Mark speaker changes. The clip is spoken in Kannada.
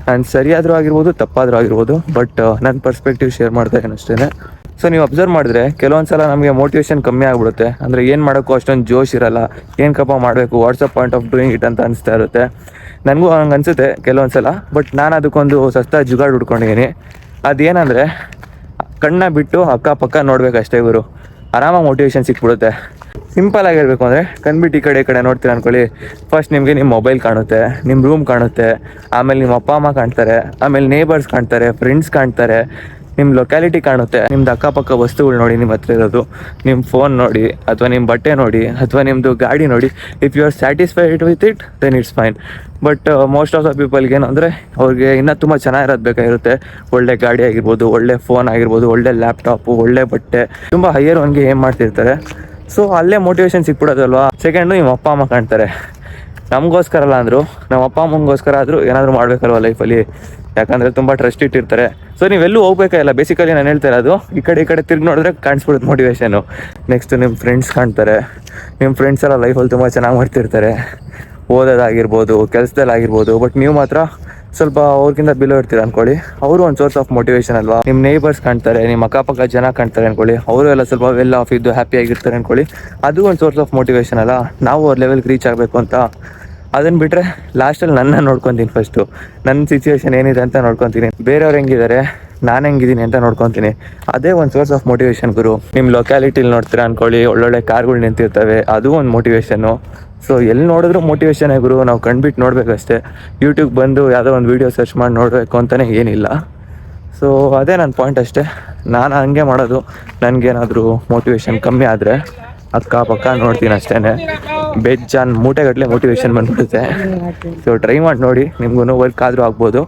Speaker 1: ನಾನು ಸರಿಯಾದರೂ ಆಗಿರ್ಬೋದು ತಪ್ಪಾದರೂ ಆಗಿರ್ಬೋದು, ಬಟ್ ನನ್ನ ಪರ್ಸ್ಪೆಕ್ಟಿವ್ ಶೇರ್ ಮಾಡ್ತಾ ಇದ್ದೀನಿ ಅಷ್ಟೇ. ಸೊ ನೀವು ಅಬ್ಸರ್ವ್ ಮಾಡಿದ್ರೆ ಕೆಲವೊಂದು ಸಲ ನಮಗೆ ಮೋಟಿವೇಶನ್ ಕಮ್ಮಿ ಆಗಿಬಿಡುತ್ತೆ. ಅಂದರೆ ಏನು ಮಾಡೋಕ್ಕೂ ಅಷ್ಟೊಂದು ಜೋಶ್ ಇರಲ್ಲ, ಏನು ಕಪ್ಪ ಮಾಡಬೇಕು, WhatsApp point of doing it ಅಂತ ಅನಿಸ್ತಾ ಇರುತ್ತೆ. ನನಗೂ ಹಂಗೆ ಅನಿಸುತ್ತೆ ಕೆಲವೊಂದು ಸಲ. ಬಟ್ ನಾನು ಅದಕ್ಕೊಂದು ಸಸ್ತಾ ಜುಗಾಡು ಹುಡ್ಕೊಂಡಿದ್ದೀನಿ. ಅದೇನಂದರೆ ಕಣ್ಣ ಬಿಟ್ಟು ಅಕ್ಕಪಕ್ಕ ನೋಡಬೇಕಷ್ಟೇ ಗುರು, ಆರಾಮಾಗಿ ಮೋಟಿವೇಶನ್ ಸಿಕ್ಬಿಡುತ್ತೆ. ಸಿಂಪಲ್ ಆಗಿ ಹೇಳ್ಬೇಕು ಅಂದರೆ ಕಣ್ಬಿಟ್ಟು ಈ ಕಡೆ ನೋಡ್ತೀರ ಅಂದ್ಕೊಳ್ಳಿ, ಫಸ್ಟ್ ನಿಮಗೆ ನಿಮ್ಮ ಮೊಬೈಲ್ ಕಾಣುತ್ತೆ, ನಿಮ್ಮ ರೂಮ್ ಕಾಣುತ್ತೆ, ಆಮೇಲೆ ನಿಮ್ಮ ಅಪ್ಪ ಅಮ್ಮ ಕಾಣ್ತಾರೆ, ಆಮೇಲೆ ನೇಬರ್ಸ್ ಕಾಣ್ತಾರೆ, ಫ್ರೆಂಡ್ಸ್ ಕಾಣ್ತಾರೆ, ನಿಮ್ಮ ಲೊಕ್ಯಾಲಿಟಿ ಕಾಣುತ್ತೆ, ನಿಮ್ದು ಅಕ್ಕಪಕ್ಕ ವಸ್ತುಗಳು ನೋಡಿ, ನಿಮ್ಮ ಹತ್ರ ಇರೋದು, ನಿಮ್ಮ ಫೋನ್ ನೋಡಿ, ಅಥವಾ ನಿಮ್ಮ ಬಟ್ಟೆ ನೋಡಿ, ಅಥವಾ ನಿಮ್ಮದು ಗಾಡಿ ನೋಡಿ. If you are satisfied with it then it's fine. But most of the ಪೀಪಲ್ಗೆ ಏನಂದರೆ ಅವ್ರಿಗೆ ಇನ್ನೂ ತುಂಬ ಚೆನ್ನಾಗಿರೋದು ಬೇಕಾಗಿರುತ್ತೆ. ಒಳ್ಳೆ ಗಾಡಿ ಆಗಿರ್ಬೋದು, ಒಳ್ಳೆ ಫೋನ್ ಆಗಿರ್ಬೋದು, ಒಳ್ಳೆ ಲ್ಯಾಪ್ಟಾಪು, ಒಳ್ಳೆ ಬಟ್ಟೆ, ತುಂಬ ಹೈಯರ್ ಒನ್ಗೆ ಏನ್ ಮಾಡ್ತಿರ್ತಾರೆ. ಸೊ ಅಲ್ಲೇ ಮೋಟಿವೇಶನ್ ಸಿಕ್ಬಿಡೋದಲ್ವಾ. ಸೆಕೆಂಡು ನಿಮ್ಮ ಅಪ್ಪ ಅಮ್ಮ ಕಾಣ್ತಾರೆ. ನಮಗೋಸ್ಕರ ಅಲ್ಲ ಅಂದರು, ನಮ್ಮ ಅಪ್ಪ ಅಮ್ಮಂಗೋಸ್ಕರ ಆದರೂ ಏನಾದರೂ ಮಾಡಬೇಕಲ್ವ ಲೈಫಲ್ಲಿ, ಯಾಕಂದರೆ ತುಂಬ ಟ್ರಸ್ಟ್ ಇಟ್ಟಿರ್ತಾರೆ. ಸೊ ನೀವೆಲ್ಲೂ ಹೋಗ್ಬೇಕಾಗಿಲ್ಲ. ಬೇಸಿಕಲಿ ನಾನು ಹೇಳ್ತಾ ಇರೋದು, ಈ ಕಡೆ ತಿರುಗಿ ನೋಡಿದ್ರೆ ಕಾಣಿಸ್ಬಿಡುತ್ತೆ ಮೋಟಿವೇಶನು. ನೆಕ್ಸ್ಟು ನಿಮ್ಮ ಫ್ರೆಂಡ್ಸ್ ಕಾಣ್ತಾರೆ. ನಿಮ್ಮ ಫ್ರೆಂಡ್ಸ್ ಎಲ್ಲ ಲೈಫಲ್ಲಿ ತುಂಬ ಚೆನ್ನಾಗಿ ಮಾಡ್ತಿರ್ತಾರೆ, ಓದೋದಾಗಿರ್ಬೋದು, ಕೆಲಸದಲ್ಲಾಗಿರ್ಬೋದು. ಬಟ್ ನೀವು ಮಾತ್ರ ಸ್ವಲ್ಪ ಅವ್ರಿಗಿಂತ ಬಿಲೋ ಇರ್ತೀರ ಅಂದ್ಕೊಳ್ಳಿ, ಅವರು ಒಂದು ಸೋರ್ಸ್ ಆಫ್ ಮೋಟಿವೇಶನ್ ಅಲ್ವಾ. ನಿಮ್ಮ ನೇಬರ್ಸ್ ಕಾಣ್ತಾರೆ, ನಿಮ್ಮ ಅಕ್ಕಪಕ್ಕ ಜನ ಕಾಣ್ತಾರೆ ಅಂದ್ಕೊಳ್ಳಿ, ಅವರು ಎಲ್ಲ ಸ್ವಲ್ಪ ವೆಲ್ ಆಫ್ ಇದ್ದು ಹ್ಯಾಪಿ ಆಗಿರ್ತಾರೆ ಅಂದ್ಕೊಳ್ಳಿ, ಅದು ಒಂದು ಸೋರ್ಸ್ ಆಫ್ ಮೋಟಿವೇಶನ್ ಅಲ್ಲ. ನಾವು ಅವ್ರ ಲೆವೆಲ್ಗೆ ರೀಚ್ ಆಗಬೇಕು ಅಂತ. ಅದನ್ನು ಬಿಟ್ಟರೆ ಲಾಸ್ಟಲ್ಲಿ ನನ್ನ ನೋಡ್ಕೊತೀನಿ. ಫಸ್ಟು ನನ್ನ ಸಿಚುವೇಶನ್ ಏನಿದೆ ಅಂತ ನೋಡ್ಕೊತೀನಿ, ಬೇರೆಯವ್ರು ಹೆಂಗಿದ್ದಾರೆ, ನಾನು ಹೆಂಗಿದ್ದೀನಿ ಅಂತ ನೋಡ್ಕೊತೀನಿ. ಅದೇ ಒಂದು ಸೋರ್ಸ್ ಆಫ್ ಮೋಟಿವೇಶನ್ ಗುರು. ನಿಮ್ಮ ಲೊಕ್ಯಾಲಿಟಿಲಿ ನೋಡ್ತೀರಾ ಅಂದ್ಕೊಳ್ಳಿ, ಒಳ್ಳೊಳ್ಳೆ ಕಾರ್ಗಳು ನಿಂತಿರ್ತವೆ, ಅದು ಒಂದು ಮೋಟಿವೇಶನ್ನು. ಸೊ ಎಲ್ಲಿ ನೋಡಿದ್ರು ಮೋಟಿವೇಶನ್ನೇ ಗುರು. ನಾವು ಕಣ್ಬಿಟ್ಟು ನೋಡಬೇಕಷ್ಟೇ. ಯೂಟ್ಯೂಬ್ ಬಂದು ಯಾವುದೋ ಒಂದು ವೀಡಿಯೋ ಸರ್ಚ್ ಮಾಡಿ ನೋಡಬೇಕು ಅಂತಲೇ ಏನಿಲ್ಲ. ಸೊ ಅದೇ ನನ್ನ ಪಾಯಿಂಟ್ ಅಷ್ಟೇ. ನಾನು ಹಂಗೆ ಮಾಡೋದು. ನನಗೇನಾದರೂ ಮೋಟಿವೇಶನ್ ಕಮ್ಮಿ ಆದರೆ ಅಕ್ಕಪಕ್ಕ ನೋಡ್ತೀನಿ ಅಷ್ಟೇ. ಬೇಜಾನ್ ಮೂಟೆಗಟ್ಟಲೆ ಮೋಟಿವೇಶನ್ ಬಂದ್ಬಿಡುತ್ತೆ. ಸೊ ಟ್ರೈ ಮಾಡಿ ನೋಡಿ, ನಿಮ್ಗೂ ವರ್ಕ್ ಆದರೂ ಆಗ್ಬೋದು.